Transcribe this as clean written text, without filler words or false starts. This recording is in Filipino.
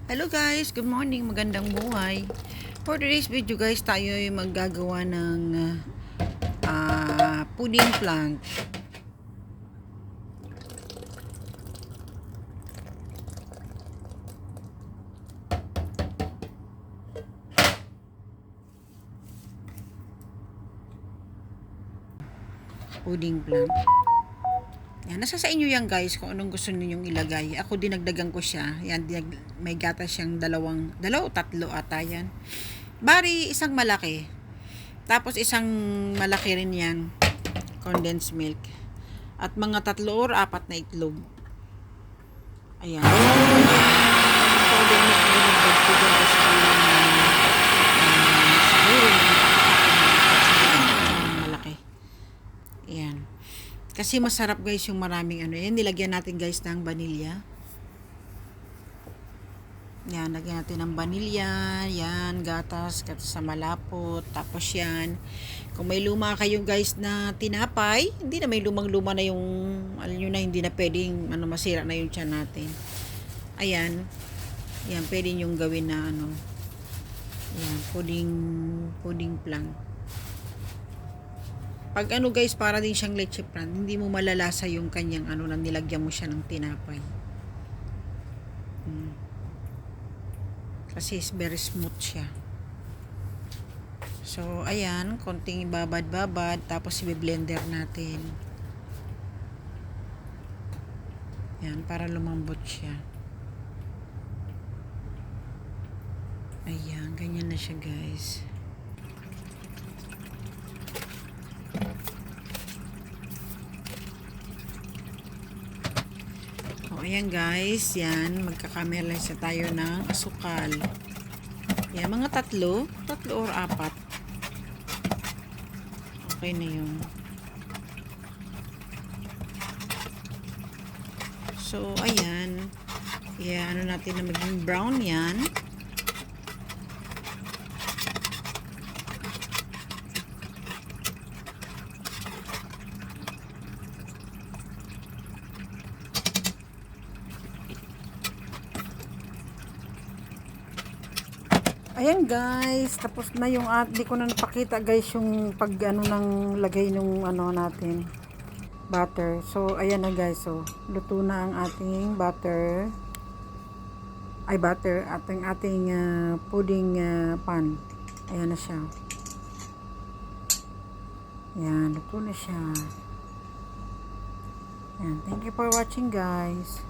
Hello guys, good morning, magandang buhay. For today's video guys, tayo ay maggagawa ng pudding plant. Pudding plant. Yan, nasa sa inyo yan guys kung anong gusto ninyong ilagay. Ako dinagdagan ko siya. Yan, may gatas siyang dalawa o tatlo ata yan. Bari, isang malaki. Tapos isang malaki rin yan. Condensed milk. At mga 3 or 4 na itlog. Ayan. Powder milk na dinagdag ko dyan kasi siguro malaki. Ayan. Kasi masarap guys yung maraming ano. Yan, nilagyan natin guys ng vanilya. Yan, lagyan natin ng vanilya. Yan, gatas sa malapot. Tapos yan. Kung may luma kayo guys na tinapay, hindi na may lumang-luma na yung, alam nyo na, hindi na pwedeng masira na yung tiyan natin. Ayan. Yan, pwede yung gawin na yan, pudding plant. Pag guys, para din siyang leche plan, hindi mo malalasa yung kanyang na nilagyan mo siya ng tinapay. Kasi very smooth siya. So, ayan, konting ibabad-babad, tapos i-blender natin. Yan, para lumambot siya. Ayan, ganyan na siya guys. Ayan guys, yan, magkakaramelize tayo ng asukal. Yan, mga 3 or 4. Okay na yun. So, ayan. Yan, natin na maging brown yan. Ayan guys, tapos na yung di ko na napakita guys yung pag ng lagay nung natin butter. So ayan na guys, so luto na ang ating butter. Ating pudding pan. Ayan na siya. Ayan, luto na siya. Ayan, thank you for watching guys.